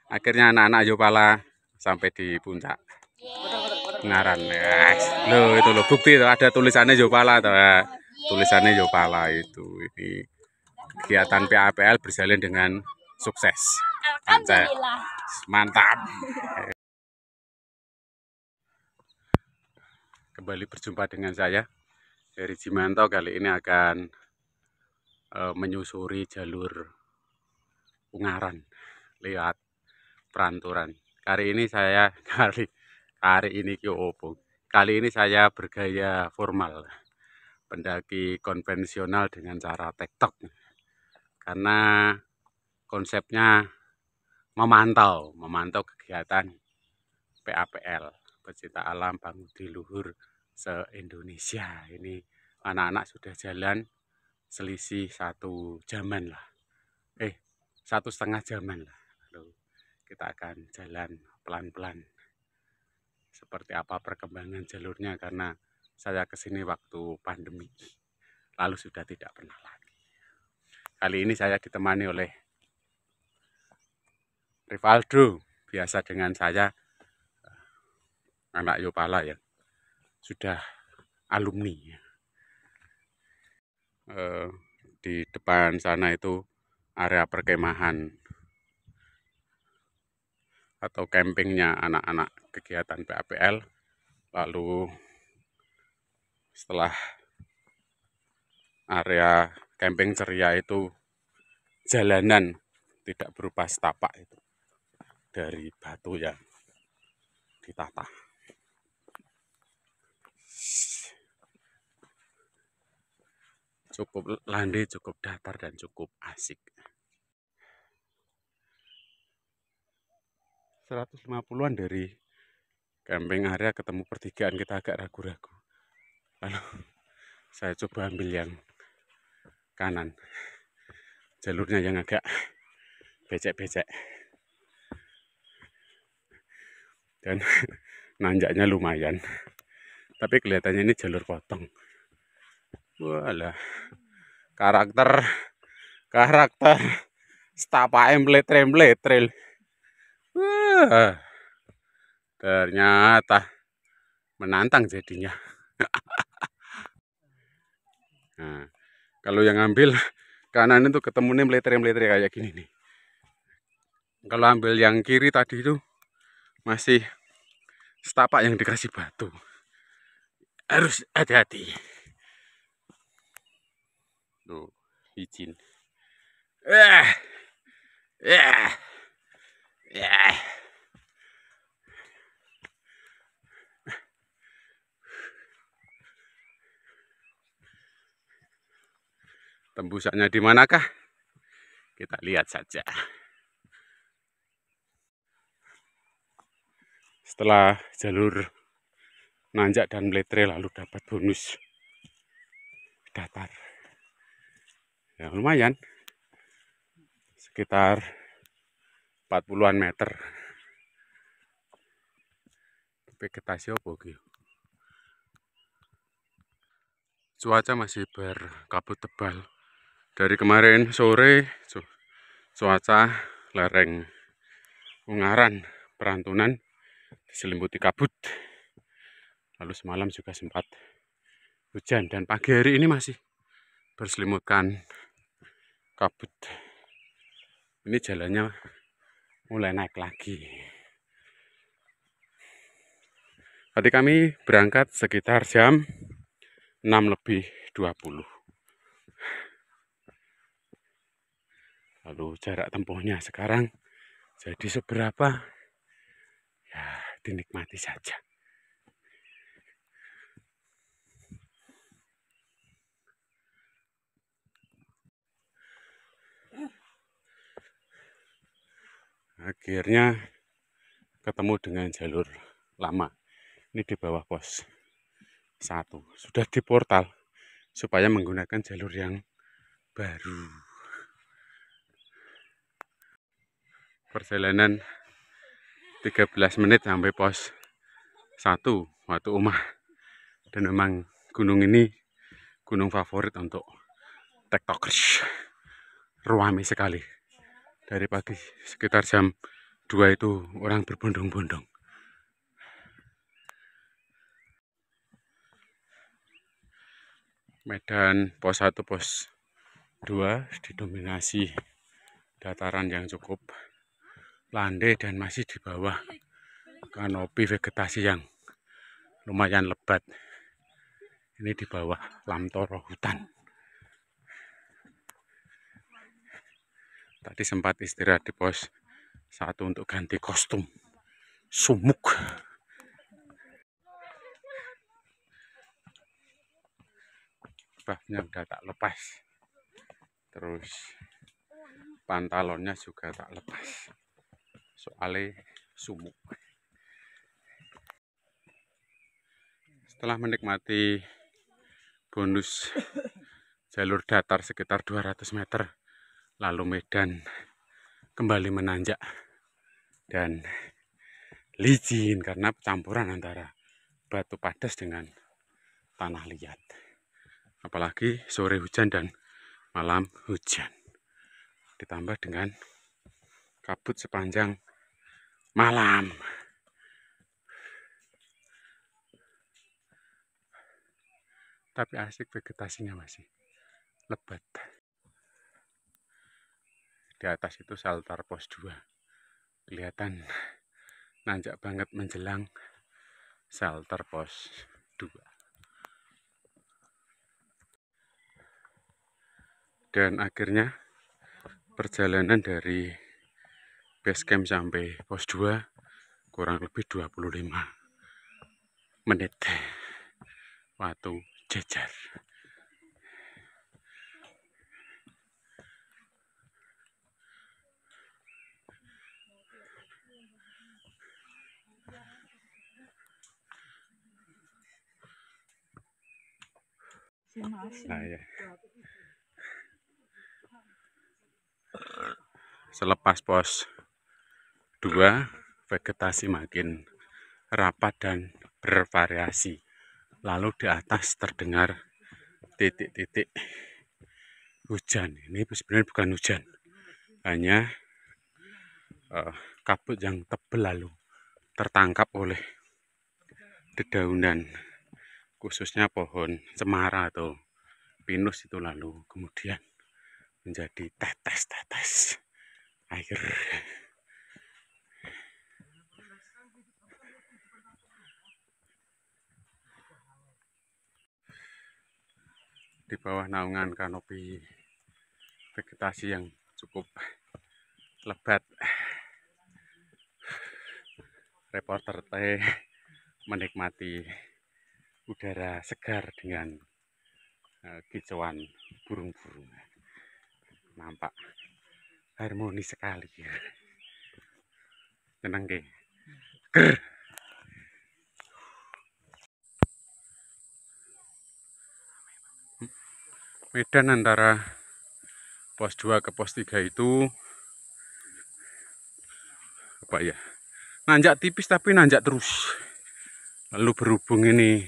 Akhirnya anak-anak Yopala sampai di puncak Ungaran. Loh itu loh bukti tuh, ada tulisannya Yopala tuh. Tulisannya Yopala itu. Ini kegiatan PAPL berjalan dengan sukses. Mantap. Kembali berjumpa dengan saya dari Cimanto. Kali ini akan menyusuri jalur Ungaran lewat Peranturan. Kali ini saya bergaya formal, pendaki konvensional dengan cara tektok, karena konsepnya memantau kegiatan PAPL, pecinta alam Pangudi Luhur se-Indonesia. Ini anak-anak sudah jalan selisih 1 jaman lah, 1,5 jaman lah. Lalu kita akan jalan pelan-pelan. Seperti apa perkembangan jalurnya, karena saya kesini waktu pandemi, lalu sudah tidak pernah lagi. Kali ini saya ditemani oleh Rivaldo, biasa dengan saya, anak Yopala yang sudah alumni. Di depan sana itu area perkemahan atau campingnya anak-anak kegiatan PAPL. Lalu setelah area camping ceria itu jalanan tidak berupa setapak itu dari batu yang ditata. Cukup landai, cukup datar, dan cukup asik. 150-an dari camping area ketemu pertigaan, kita agak ragu-ragu. Lalu saya coba ambil yang kanan, jalurnya yang agak becek-becek dan nanjaknya lumayan, tapi kelihatannya ini jalur potong. Walah, karakter setapak meletre-meletre. Wah, ternyata menantang jadinya. Nah, kalau yang ambil kanan itu ketemu nih meletre-meletre kayak gini nih. Kalau ambil yang kiri tadi itu masih setapak yang dikasih batu. Harus hati-hati. Tuh, izin. Tembusannya di manakah? Kita lihat saja. Setelah jalur nanjak dan meletre, lalu dapat bonus datar. Ya lumayan, sekitar 40-an meter. Vegetasi apa gitu. Cuaca masih berkabut tebal. Dari kemarin sore cuaca lereng Ungaran Perantunan diselimuti kabut. Lalu semalam juga sempat hujan, dan pagi hari ini masih berselimutkan kabut. Ini jalannya mulai naik lagi. Tadi kami berangkat sekitar jam 6:20. Lalu jarak tempuhnya sekarang jadi seberapa? Ya, dinikmati saja. Akhirnya ketemu dengan jalur lama. Ini di bawah pos 1. Sudah di portal supaya menggunakan jalur yang baru. Perjalanan 13 menit sampai pos 1 Watu Umah. Dan memang gunung ini gunung favorit untuk tiktokers. Ruame sekali. Dari pagi sekitar jam 2 itu orang berbondong-bondong. Medan pos 1 pos 2 didominasi dataran yang cukup landai dan masih di bawah kanopi vegetasi yang lumayan lebat. Ini di bawah lamtoro hutan. Tadi sempat istirahat di pos 1 untuk ganti kostum sumuk. Bahannya udah tak lepas. Terus pantalonnya juga tak lepas. Soalnya sumuk. Setelah menikmati bonus jalur datar sekitar 200 meter, lalu medan kembali menanjak dan licin karena campuran antara batu padas dengan tanah liat. Apalagi sore hujan dan malam hujan. Ditambah dengan kabut sepanjang malam. Tapi asik, vegetasinya masih lebat. Di atas itu shelter pos 2. Kelihatan nanjak banget menjelang shelter pos 2. Dan akhirnya perjalanan dari base camp sampai pos 2 kurang lebih 25 menit. Waktu jajar. Nah, ya. Selepas pos 2, vegetasi makin rapat dan bervariasi. Lalu di atas terdengar titik-titik hujan. Ini sebenarnya bukan hujan, hanya kabut yang tebal lalu tertangkap oleh dedaunan, khususnya pohon cemara atau pinus itu, lalu kemudian menjadi tetes-tetes air. Di bawah naungan kanopi vegetasi yang cukup lebat, reporter teh menikmati udara segar dengan kicauan burung-burung. Nampak harmoni sekali. Tenang ke. Ger. Medan antara pos 2 ke pos 3 itu apa ya? Nanjak tipis tapi nanjak terus. Lalu berhubung ini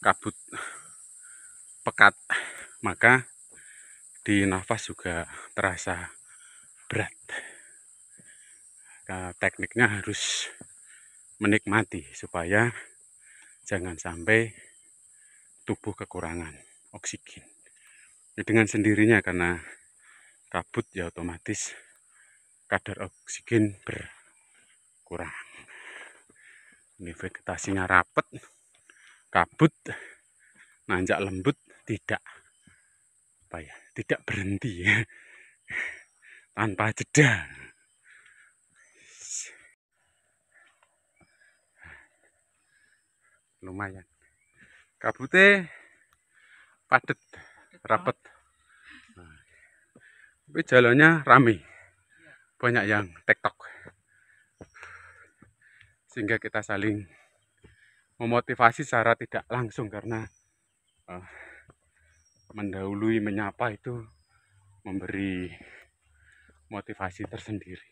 kabut pekat, maka di nafas juga terasa berat. Nah, tekniknya harus menikmati supaya jangan sampai tubuh kekurangan oksigen. Ya, dengan sendirinya karena kabut ya otomatis kadar oksigen berkurang. Ini vegetasinya rapet, kabut, nanjak lembut, tidak tidak berhenti ya. Tanpa jeda. Lumayan. Kabutnya padet, rapet. Tapi jalannya rame. Banyak yang tektok. Sehingga kita saling memotivasi secara tidak langsung karena mendahului menyapa itu memberi motivasi tersendiri.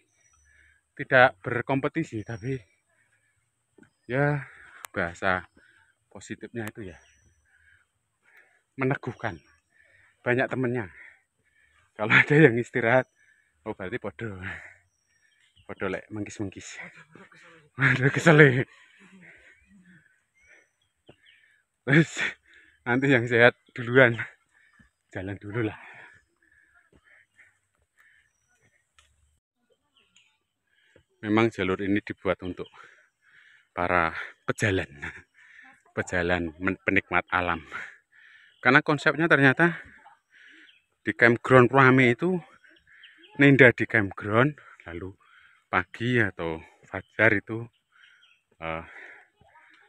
Tidak berkompetisi, tapi ya bahasa positifnya itu ya meneguhkan. Banyak temennya. Kalau ada yang istirahat, oh berarti bodoh. Padha lek mengkis-mengkis. Aduh kesel. Terus nanti yang sehat duluan. Jalan dulu lah. Memang jalur ini dibuat untuk para pejalan penikmat alam. Karena konsepnya ternyata di campground rame itu nenda di campground, lalu pagi atau fajar itu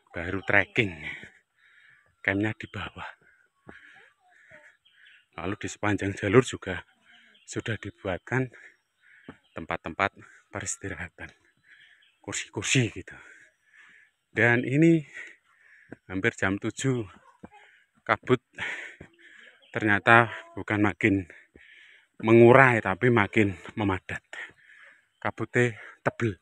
baru trekking, campnya di bawah. Lalu di sepanjang jalur juga sudah dibuatkan tempat-tempat peristirahatan, kursi-kursi gitu. Dan ini hampir jam 7, kabut ternyata bukan makin mengurai tapi makin memadat. Kabutnya tebel.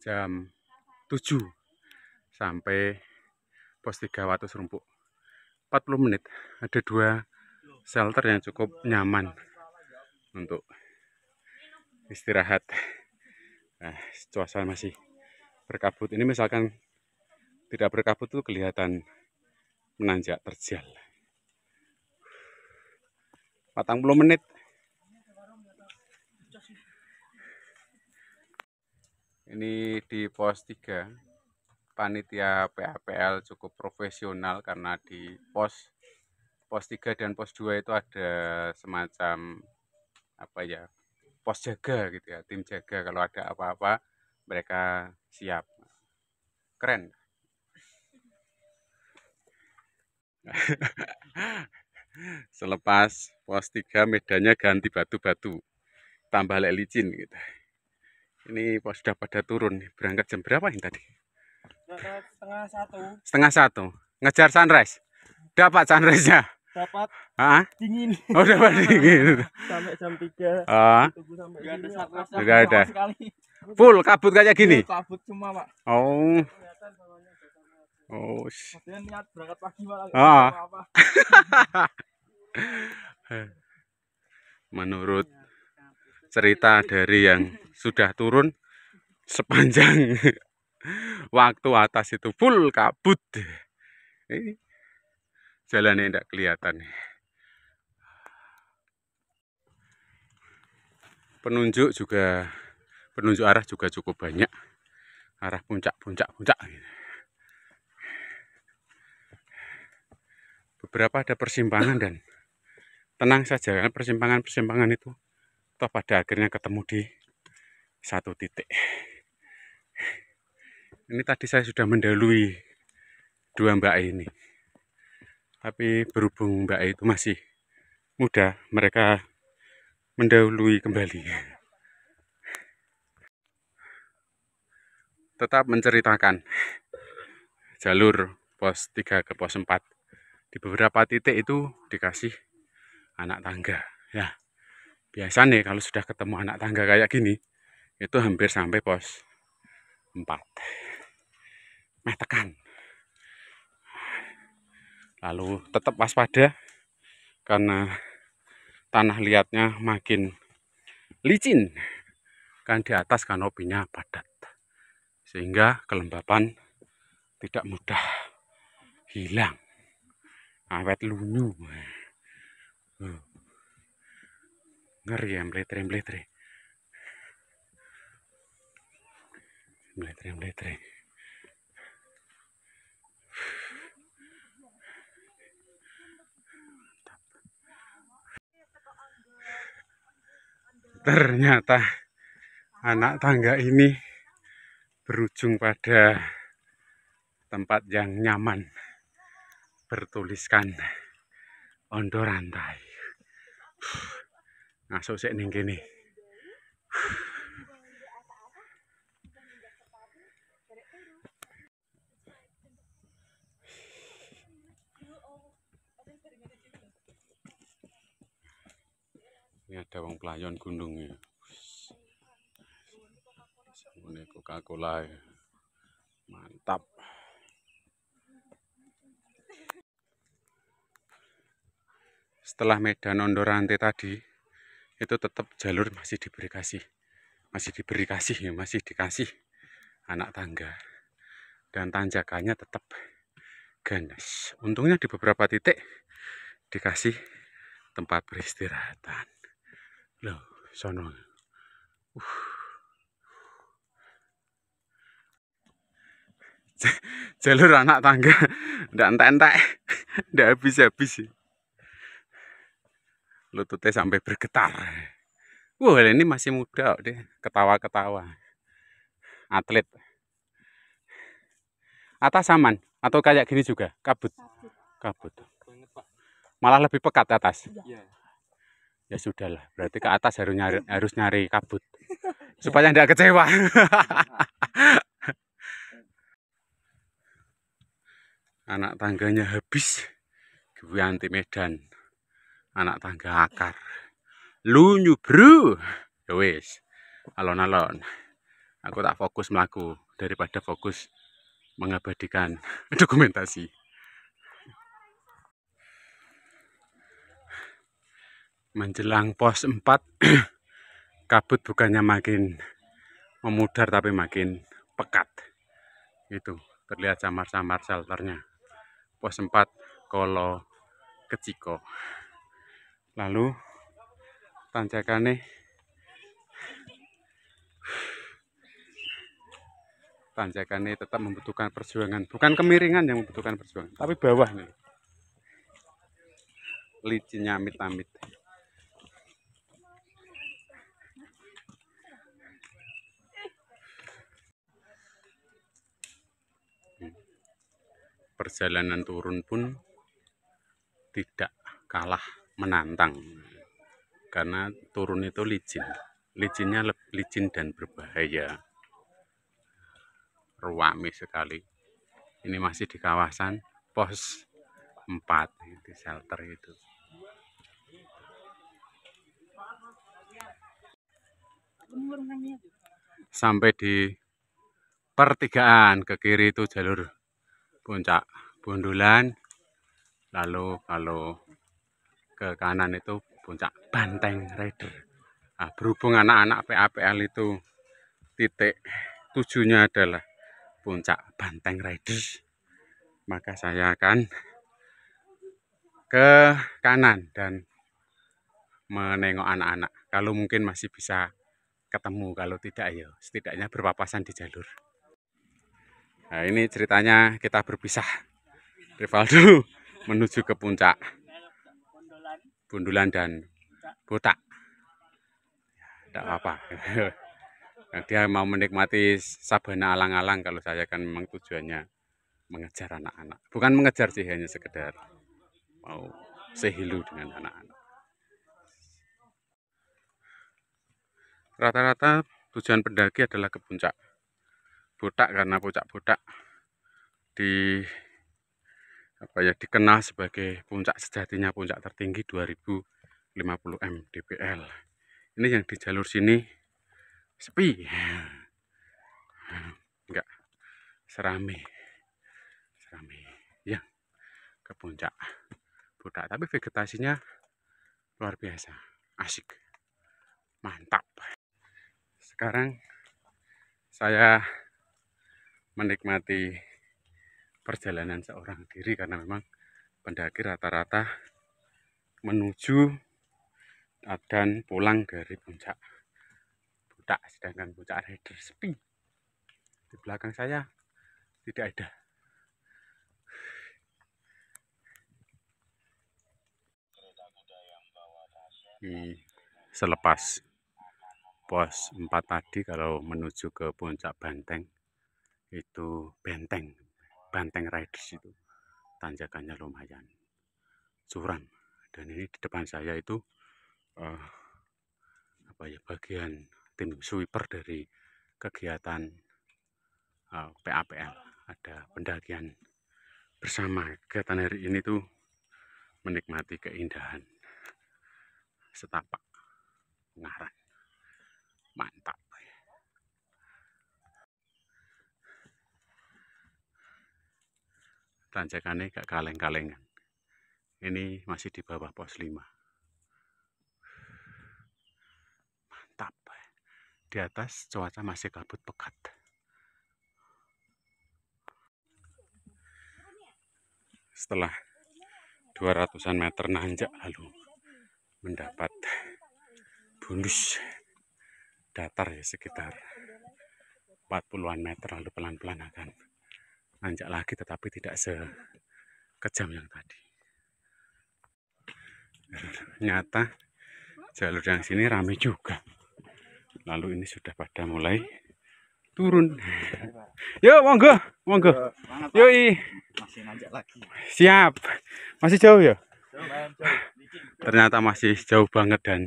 Jam 7 sampai pos 3 Watu Serumpuk 40 menit. Ada 2 shelter yang cukup nyaman untuk istirahat. Nah, suasana masih berkabut. Ini misalkan tidak berkabut tuh kelihatan menanjak terjal. 40 menit. Ini di pos 3. Panitia PAPL cukup profesional karena di pos 3 dan pos 2 itu ada semacam apa ya, pos jaga gitu ya, tim jaga kalau ada apa-apa mereka siap. Keren. Selepas pos 3 medannya ganti batu-batu, tambah lek licin gitu. Ini pos sudah pada turun. Berangkat jam berapa ini tadi? Setengah 1. Setengah 1. Ngejar sunrise. Dapat sunrise-nya? Dapat. Dingin. Oh, dapat dingin. Sampai jam 3. Tunggu sampai sini. Enggak ada. Full kabut kayak gini. Kabut semua, Pak. Oh. Oh. Kemudian niat berangkat pagi malah apa-apa. Menurut cerita dari yang sudah turun, sepanjang waktu atas itu full kabut. Ini jalannya tidak kelihatan. Penunjuk arah juga cukup banyak. Arah puncak. Beberapa ada persimpangan dan tenang saja karena persimpangan itu toh pada akhirnya ketemu di satu titik. Ini tadi saya sudah mendahului 2 mbak ini. Tapi berhubung mbak itu masih muda, mereka mendahului kembali. Tetap menceritakan jalur pos 3 ke pos 4. Di beberapa titik itu dikasih anak tangga. Ya, biasa nih kalau sudah ketemu anak tangga kayak gini, itu hampir sampai pos 4. Meh tekan. Lalu tetap waspada karena tanah liatnya makin licin. Kan di atas kanopinya padat. Sehingga kelembapan tidak mudah hilang. Awet lunyu. Ngeri ya, meletre. Ternyata anak tangga ini berujung pada tempat yang nyaman, bertuliskan ondo rantai. Masuk sik ning kene. Ini ada wong pelayon gunung ya. Ini Coca-Cola ya. Mantap. setelah Medan Ondorante tadi itu tetap jalur masih dikasih anak tangga, dan tanjakannya tetap ganas. Untungnya di beberapa titik dikasih tempat peristirahatan. Loh, sono. Jalur anak tangga ndak entek-entek, ndak habis-habis. Lututnya sampai bergetar. Wah, ini masih muda deh, ketawa-ketawa. Atlet. Atas aman atau kayak gini juga? Kabut. Kabut. Malah lebih pekat atas. Iya. Ya sudahlah, berarti ke atas harus nyari kabut supaya tidak kecewa. Anak tangganya habis, gue anti Medan. Anak tangga akar. Lunyu bro. Ya wis, alon-alon. Aku tak fokus melaku daripada fokus mengabadikan dokumentasi. Menjelang pos 4, kabut bukannya makin memudar tapi makin pekat. Itu terlihat samar-samar shelternya. Pos 4 Kolo Keciko. Lalu tanjakannya tetap membutuhkan perjuangan, bukan kemiringan yang membutuhkan perjuangan, tapi bawah nih licinnya amit-amit. Perjalanan turun pun tidak kalah menantang karena turun itu licinnya licin dan berbahaya, ruame sekali. Ini masih di kawasan pos 4 di shelter itu. Sampai di pertigaan ke kiri itu jalur puncak Bondolan, lalu kalau ke kanan itu puncak Banteng Rider. Nah, berhubung anak-anak PAPL itu titik tujuannya adalah puncak Banteng Riders, maka saya akan ke kanan dan menengok anak-anak. Kalau mungkin masih bisa ketemu, kalau tidak ya setidaknya berpapasan di jalur. Nah, ini ceritanya kita berpisah. Rivaldo menuju ke puncak Bondolan dan Botak. Tidak apa-apa. Dia mau menikmati sabana alang-alang, kalau saya kan memang tujuannya mengejar anak-anak. Bukan mengejar sih, hanya sekedar mau sehilu dengan anak-anak. Rata-rata tujuan pendaki adalah ke puncak Botak, karena puncak Botak dikenal sebagai puncak sejatinya, puncak tertinggi 2050 mdpl. Ini yang di jalur sini sepi, enggak serame yang ke puncak Botak, tapi vegetasinya luar biasa, asik, mantap. Sekarang saya menikmati perjalanan seorang diri karena memang pendaki rata-rata menuju dan pulang dari puncak Botak, sedangkan puncak Rider sepi. Di belakang saya tidak ada. Selepas pos 4 tadi, kalau menuju ke puncak Banteng, itu Banteng Riders itu tanjakannya lumayan curam, dan ini di depan saya itu bagian tim sweeper dari kegiatan PAPL. Ada pendakian bersama. Kegiatan hari ini tuh menikmati keindahan setapak Ngaran, mantap. Tanjakannya gak kaleng-kalengan, Ini masih di bawah pos 5. Mantap. Di atas cuaca masih kabut pekat. Setelah 200-an meter nanjak lalu mendapat bonus datar ya sekitar 40-an meter, lalu pelan-pelan akan nanjak lagi, tetapi tidak sekejam yang tadi. Ternyata jalur yang sini ramai juga. Lalu ini sudah pada mulai turun. Yuk, monggo, monggo. Yoi. Masih nanjak lagi. Siap. Masih jauh ya? Jauh. Ternyata masih jauh banget dan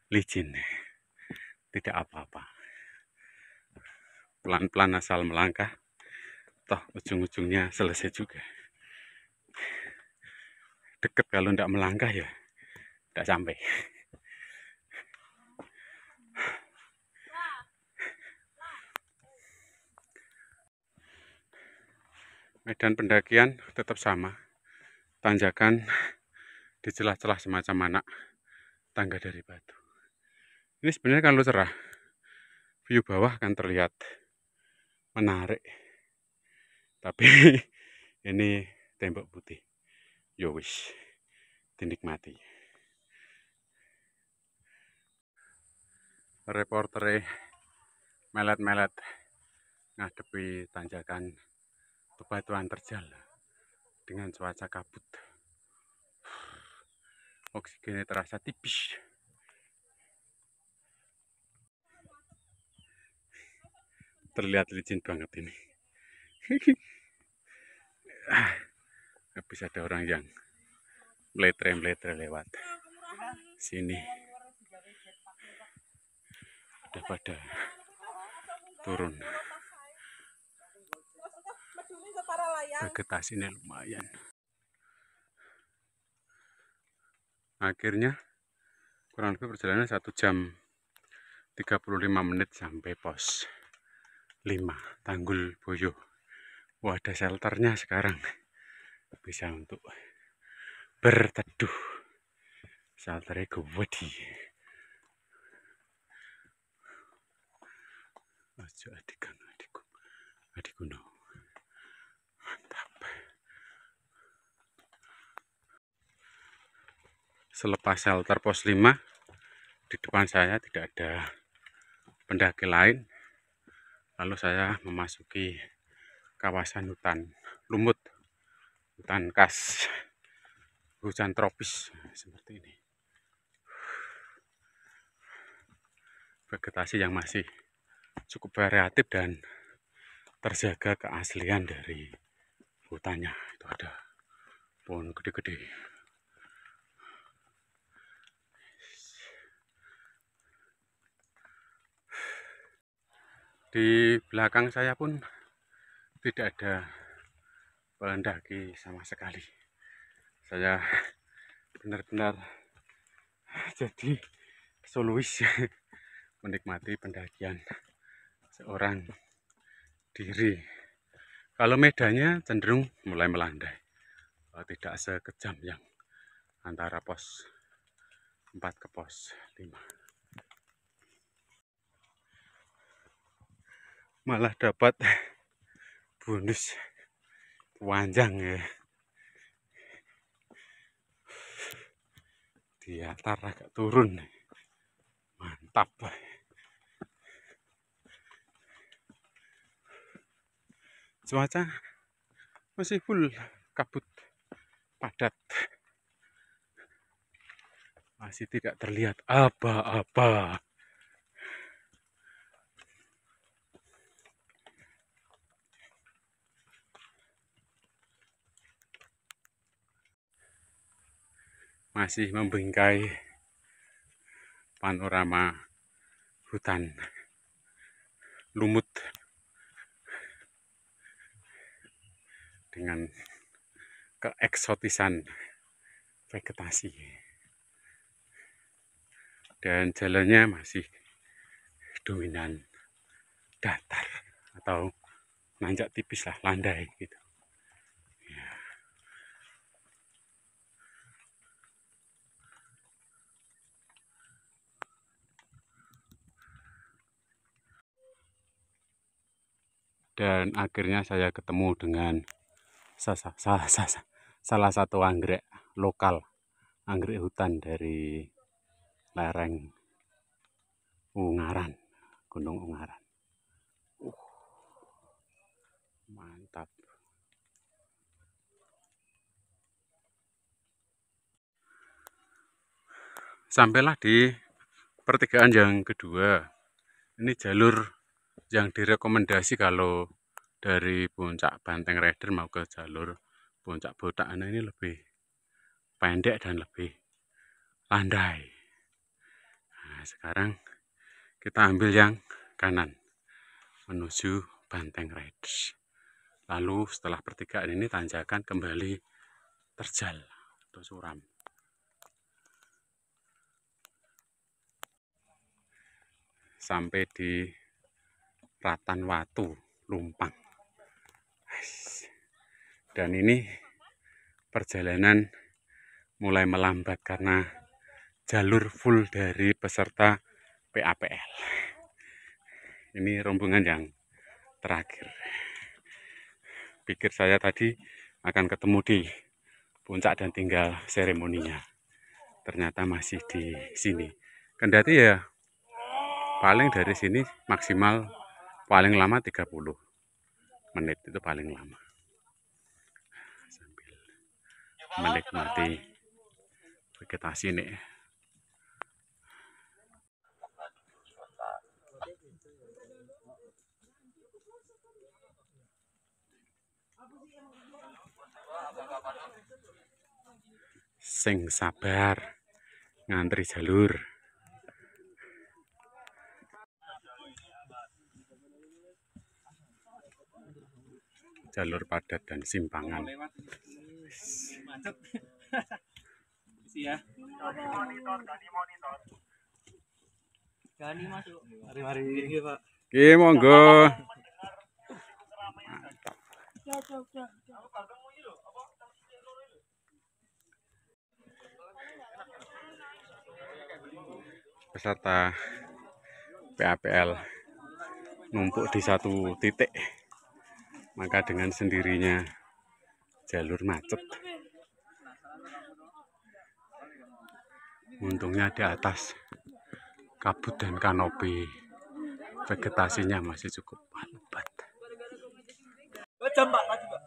licin. Tidak apa-apa. Pelan-pelan asal melangkah. Toh ujung-ujungnya selesai juga. Deket kalau tidak melangkah ya tidak sampai. Medan pendakian tetap sama, tanjakan di celah-celah semacam anak tangga dari batu. Ini sebenarnya kalau cerah, view bawah akan terlihat menarik, tapi ini tembok putih. Yowis, dinikmati. Reporter melet-melet ngadepi tanjakan bebatuan terjal dengan cuaca kabut. Oksigennya terasa tipis. Terlihat licin banget ini. Habis ada orang yang meletre-meletre lewat sini. Udah pada turun. Vegetasinya lumayan. Akhirnya kurang lebih perjalanan 1 jam 35 menit sampai pos 5 Tanggul Boyo. Wah, ada shelternya sekarang. Bisa untuk berteduh. Shelternya gede. Aja adikku no. Mantap. Selepas shelter pos 5, di depan saya tidak ada pendaki lain. Lalu saya memasuki kawasan hutan lumut, hutan khas hujan tropis seperti ini. Vegetasi yang masih cukup variatif dan terjaga keaslian dari hutannya. Itu ada pohon gede-gede. Di belakang saya pun tidak ada pendaki sama sekali. Saya benar-benar jadi solois menikmati pendakian seorang diri. Kalau medannya cenderung mulai melandai, tidak sekejam yang antara pos 4 ke pos 5. Malah dapat bonus panjang ya. Di atas agak turun. Mantap. Cuaca masih full kabut padat. Masih tidak terlihat apa-apa. Masih membingkai panorama hutan lumut dengan keeksotisan vegetasi. Dan jalannya masih dominan datar atau nanjak tipis lah, landai gitu. Ya. Dan akhirnya saya ketemu dengan salah satu anggrek lokal, anggrek hutan dari lereng Ungaran, Gunung Ungaran. Mantap. Sampailah di pertigaan yang kedua. Ini jalur yang direkomendasi kalau dari puncak Banteng Rider mau ke jalur puncak Botaan ini lebih pendek dan lebih landai. Nah, sekarang kita ambil yang kanan menuju Banteng Riders. Lalu setelah pertigaan ini tanjakan kembali terjal atau suram. Sampai di Ratanwatu, Lumpang. Dan ini perjalanan mulai melambat karena jalur full dari peserta PAPL. Ini rombongan yang terakhir. Pikir saya tadi akan ketemu di puncak dan tinggal seremoninya. Ternyata masih di sini. Kendati ya paling dari sini maksimal paling lama 30 menit itu paling lama. Sambil menikmati vegetasi nih. Sing sabar ngantri jalur. Jalur padat dan simpangan. Gani masuk. Mari Pak. Oke, monggo. Peserta PAPL numpuk di satu titik, maka dengan sendirinya jalur macet. Untungnya di atas kabut dan kanopi vegetasinya masih cukup lebat. Jam 4 lagi, Pak.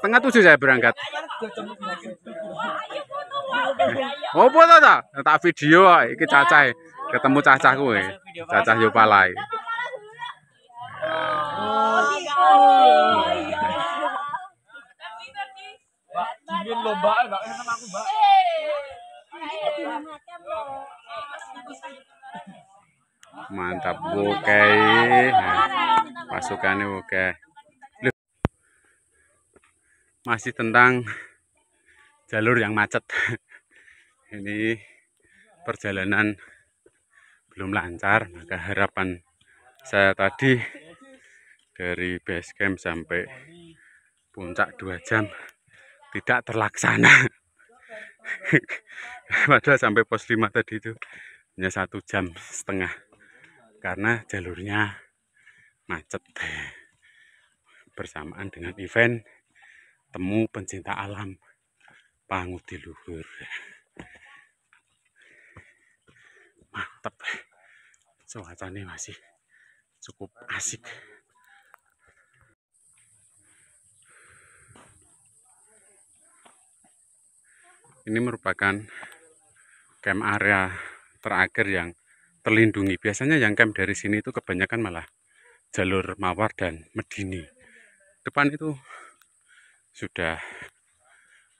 6:30 saya berangkat. Apa to ta? Tak video kok iki cacah. Ketemu cacah kowe. Cacah yo palai. Mbak, dingin loh, Mbak. Mbak, sama aku, Mbak. Mantap, oke. Pasukannya oke. Masih tentang jalur yang macet. Ini perjalanan belum lancar, maka harapan saya tadi dari base camp sampai puncak 2 jam tidak terlaksana. Padahal sampai pos 5 tadi itu hanya 1,5 jam karena jalurnya macet bersamaan dengan event temu pencinta alam Pangudiluhur. Mantap, cuacanya masih cukup asik. Ini merupakan camp area terakhir yang terlindungi. Biasanya yang camp dari sini itu kebanyakan malah jalur Mawar dan Medini. Depan itu sudah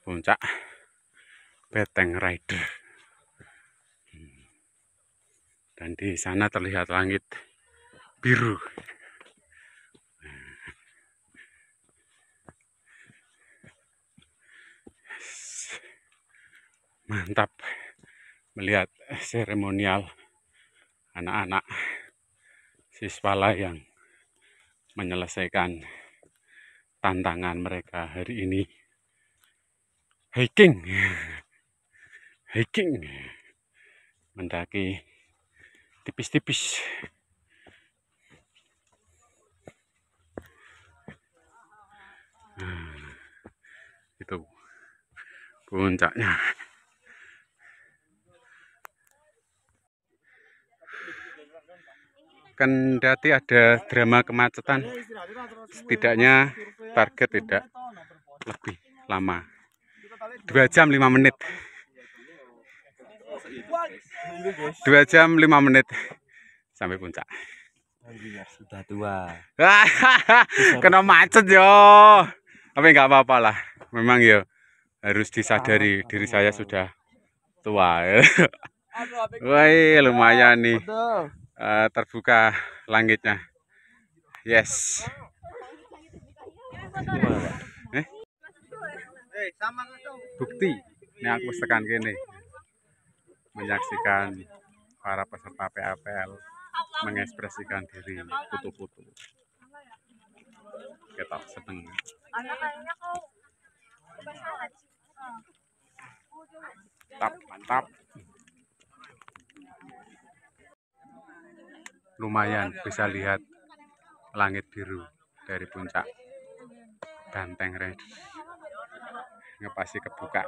puncak Banteng Rider. Dan di sana terlihat langit biru. Mantap melihat seremonial anak-anak siswala yang menyelesaikan tantangan mereka hari ini. Hiking mendaki tipis-tipis. puncaknya. Kendati ada drama kemacetan, setidaknya target tidak lebih lama. 2 jam 5 menit. 2 jam 5 menit sampai puncak. Sudah tua. Kena macet yo. Tapi nggak apa-apa lah. Memang ya harus disadari diri saya sudah tua. Woi, lumayan nih. Terbuka langitnya. Yes. Bukti. Ini aku tekan gini. Menyaksikan para peserta PAPL mengekspresikan diri foto-foto. Kita seneng. Mantap, mantap. Lumayan bisa lihat langit biru dari puncak Banteng Red. Ngepasti kebuka.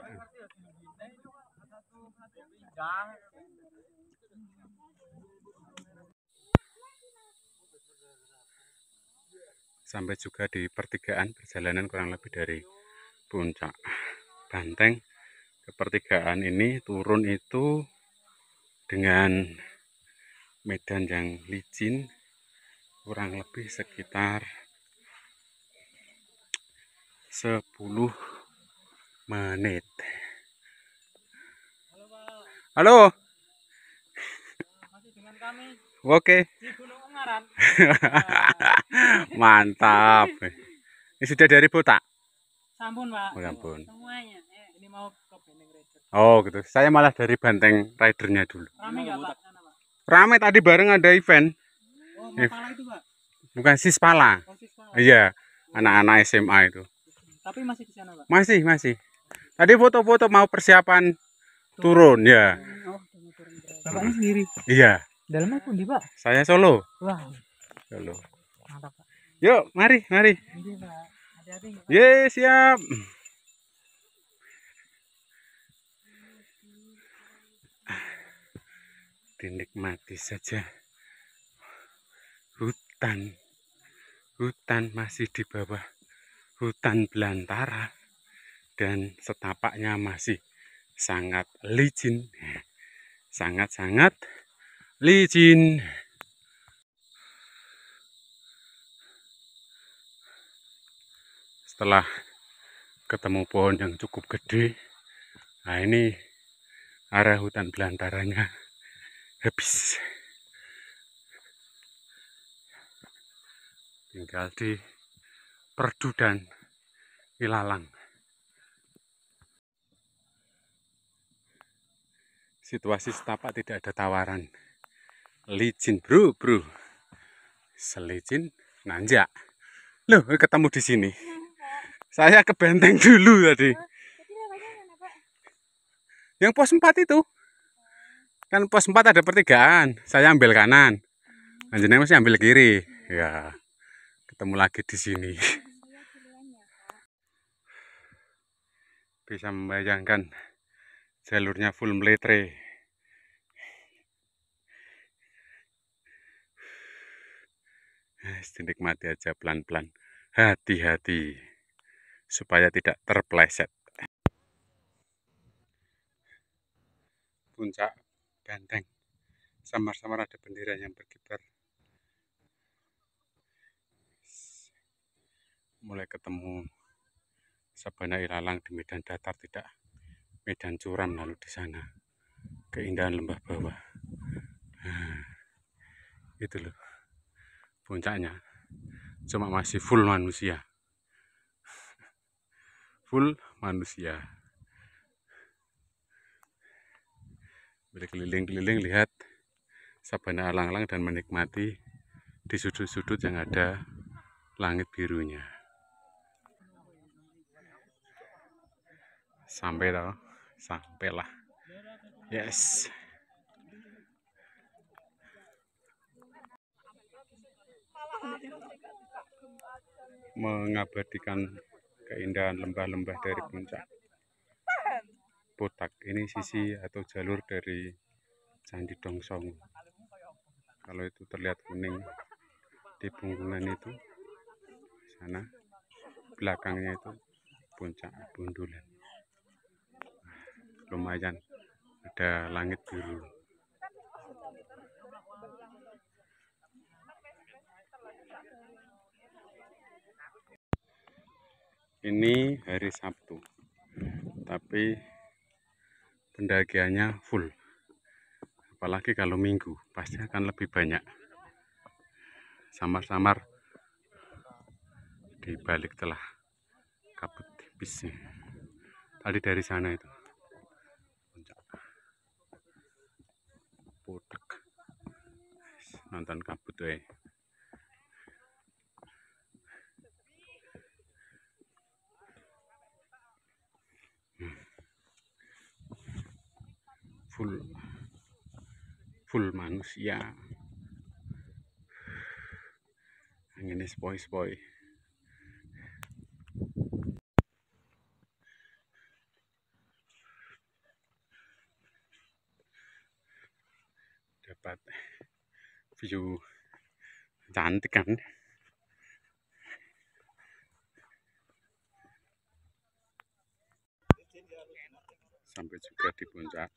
Sampai juga di pertigaan, perjalanan kurang lebih dari puncak Banteng ke pertigaan ini turun itu dengan medan yang licin, kurang lebih sekitar 10 menit. Halo. Masih dengan kami Oke. di Gunung Ungaran. Mantap. Ini sudah dari Botak? Sampun, Pak. Oh, ampun. Semuanya. Ini mau ke Banteng Rider. Oh, gitu. Saya malah dari Banteng Ridernya dulu. Rame nggak, Pak? Sana, Pak? Rame tadi bareng ada event. Oh, Mapala itu, Pak? Bukan Sispala. Oh, Sispala. Iya, anak-anak SMA itu. Tapi masih di sana, Pak? Masih, masih. Tadi foto-foto mau persiapan turun, ya. Oh, turun. Bapaknya sendiri? Iya. Dalamnya pun di, Pak? Saya Solo. Wah, Solo. mantap, Pak. Yuk, mari, mari. Ini, Pak. Hati-hati. Ye, siap. Dinikmati saja. Hutan masih di bawah hutan belantara dan setapaknya masih sangat licin, sangat-sangat licin. Setelah ketemu pohon yang cukup gede, nah ini area hutan belantaranya habis. Tinggal di Perdu dan Ilalang. Situasi setapak tidak ada tawaran. Licin, bro. Selicin nanjak. Loh, ketemu di sini. Saya ke Benteng dulu tadi. Yang pos 4 itu. Kan pos 4 ada pertigaan. Saya ambil kanan. Anjingnya masih ambil kiri. Ya. Ketemu lagi di sini. Bisa membayangkan jalurnya full meletre. Dinikmati aja pelan-pelan. Hati-hati supaya tidak terpleset. Puncak Banteng. Samar-samar ada bendera yang berkibar. Mulai ketemu Sabana Ilalang di medan datar, tidak medan curam, lalu di sana keindahan lembah bawah. Itu loh puncaknya, cuma masih full manusia. Boleh keliling-keliling lihat Sabana Ilalang dan menikmati di sudut-sudut yang ada langit birunya. Sampailah. Yes. Mengabadikan keindahan lembah-lembah dari puncak. Potak. Ini sisi atau jalur dari Candi Dongsong. Kalau itu terlihat kuning di punggungan itu, sana belakangnya itu puncak Bundulan. Lumayan, ada langit biru. Ini hari Sabtu, tapi pendakiannya full. Apalagi kalau Minggu, pasti akan lebih banyak. Samar-samar di balik telah kabut tipis. Tadi dari sana itu puncak Potak. Nonton kabut we. Full manusia. Anginnya sepoi-sepoi. Dapat view cantik kan. Sampai juga di puncak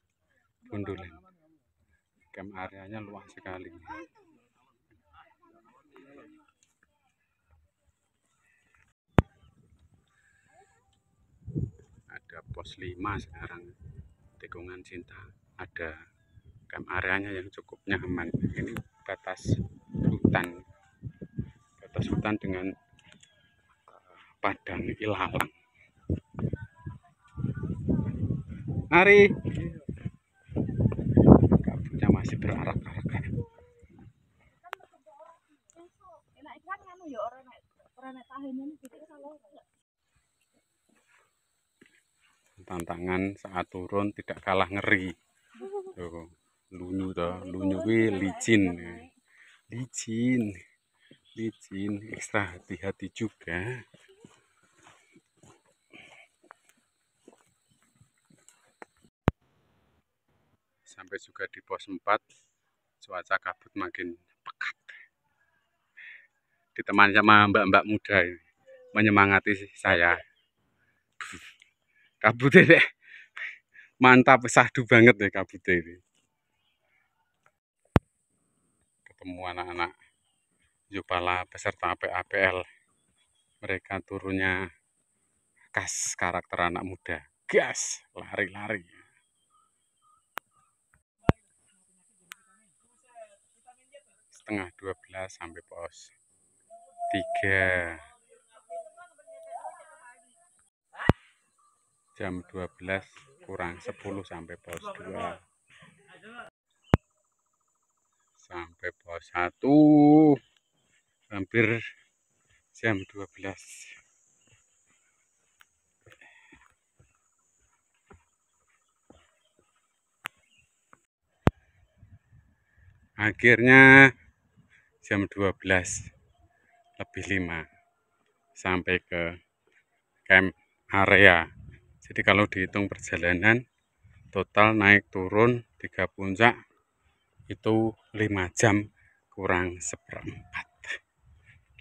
Bundulan. Camp areanya luas sekali. Ada pos 5 sekarang, tikungan cinta. Ada camp areanya yang cukup nyaman. Ini batas hutan dengan padang ilalang. Mari. Kabutnya masih berarak-arak. Tantangan saat turun tidak kalah ngeri. Tuh, lunyu licin. Licin, ekstra hati-hati juga. Sampai juga di pos 4, cuaca kabut makin pekat. Ditemani sama mbak-mbak muda ini, menyemangati saya. Kabutnya deh, mantap, sahdu banget deh kabutnya ini. Ketemu anak-anak Yupala peserta PAPL. Mereka turunnya khas karakter anak muda. Gas, lari-lari. Setengah 12 sampai pos 3. Jam 12 kurang 10 sampai pos 2. Sampai pos 1 hampir jam 12. Akhirnya jam 12:05 sampai ke camp area. Jadi kalau dihitung perjalanan total naik turun 3 puncak itu 5 jam kurang seperempat.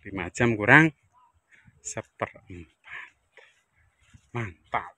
5 jam kurang seperempat. Mantap.